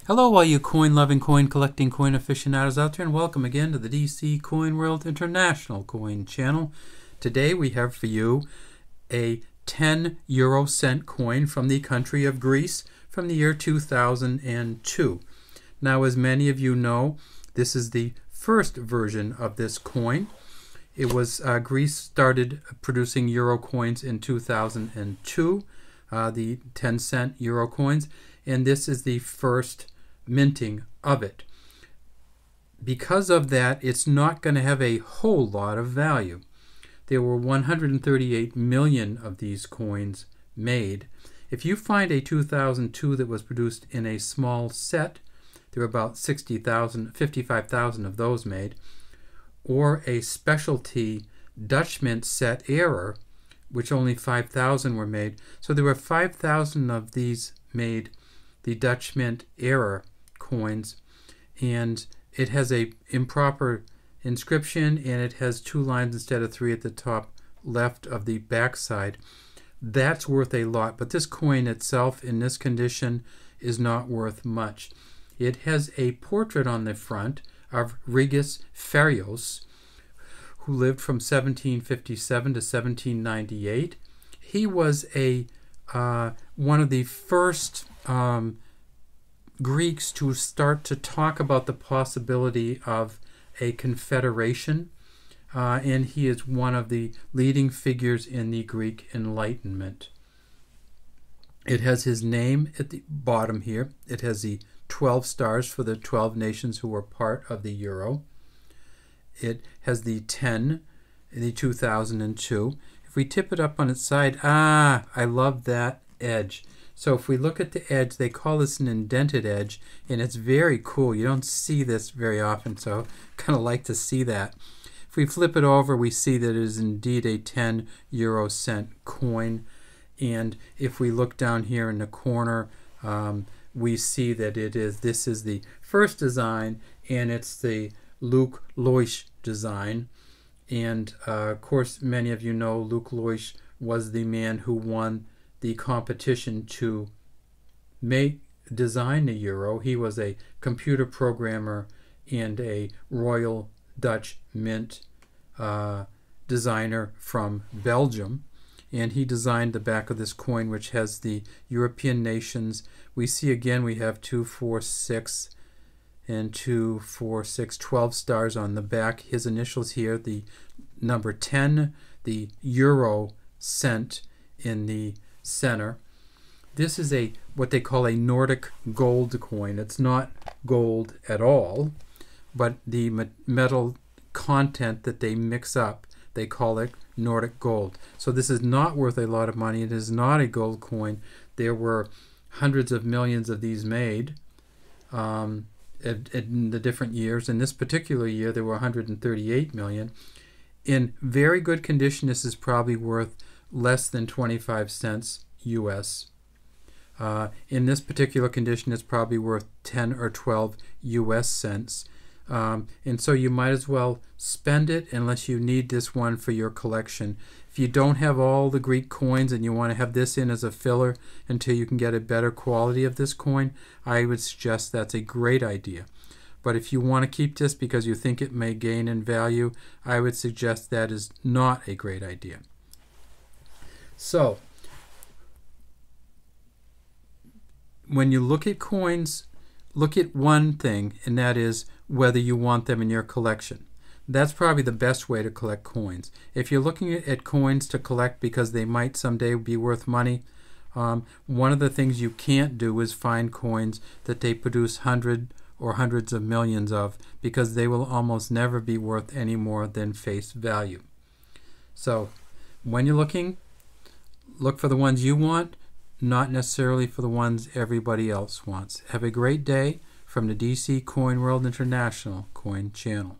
Hello all you coin-loving, coin-collecting, coin aficionados out there, and welcome again to the DC Coin World International Coin channel. Today we have for you a 10 euro cent coin from the country of Greece from the year 2002. Now, as many of you know, this is the first version of this coin. It was Greece started producing euro coins in 2002, the 10 cent euro coins, and this is the first minting of it. Because of that, it's not going to have a whole lot of value. There were 138 million of these coins made. If you find a 2002 that was produced in a small set, there were about 55,000 of those made, or a specialty Dutch mint set error, which only 5,000 were made. So there were 5,000 of these made, the Dutch mint error coins, and it has a improper inscription, and it has 2 lines instead of 3 at the top left of the back side. That's worth a lot, but this coin itself in this condition is not worth much. It has a portrait on the front of Rigas Fereos, who lived from 1757 to 1798. He was one of the first Greeks to start to talk about the possibility of a confederation, and he is one of the leading figures in the Greek Enlightenment. It has his name at the bottom here. It has the 12 stars for the 12 nations who were part of the euro. It has the 10, the 2002. If we tip it up on its side, I love that edge. So if we look at the edge, they call this an indented edge, and it's very cool. You don't see this very often, so I kind of like to see that. If we flip it over, we see that it is indeed a 10 euro cent coin. And if we look down here in the corner, we see that this is the first design, and it's the Luke Loish design. And of course, many of you know Luke Loish was the man who won the competition to design the euro. He was a computer programmer and a Royal Dutch Mint designer from Belgium, and he designed the back of this coin, which has the European nations. We see again we have 2, 4, 6 and 2, 4, 6, 12 stars on the back. His initials here, the number 10, the euro cent in the center. This is what they call a Nordic gold coin. It's not gold at all, but the metal content that they mix up, they call it Nordic gold. So this is not worth a lot of money. It is not a gold coin. There were hundreds of millions of these made in the different years. In this particular year, there were 138 million. In very good condition, this is probably worth less than 25 cents US. In this particular condition, it's probably worth 10 or 12 US cents. And so you might as well spend it unless you need this one for your collection. If you don't have all the Greek coins and you want to have this in as a filler until you can get a better quality of this coin, I would suggest that's a great idea. But if you want to keep this because you think it may gain in value, I would suggest that is not a great idea. So, when you look at coins, look at one thing, and that is whether you want them in your collection. That's probably the best way to collect coins. If you're looking at coins to collect because they might someday be worth money, one of the things you can't do is find coins that they produce hundreds of millions of, because they will almost never be worth any more than face value. So when you're looking, look for the ones you want, not necessarily for the ones everybody else wants. Have a great day from the DC Coin World International Coin channel.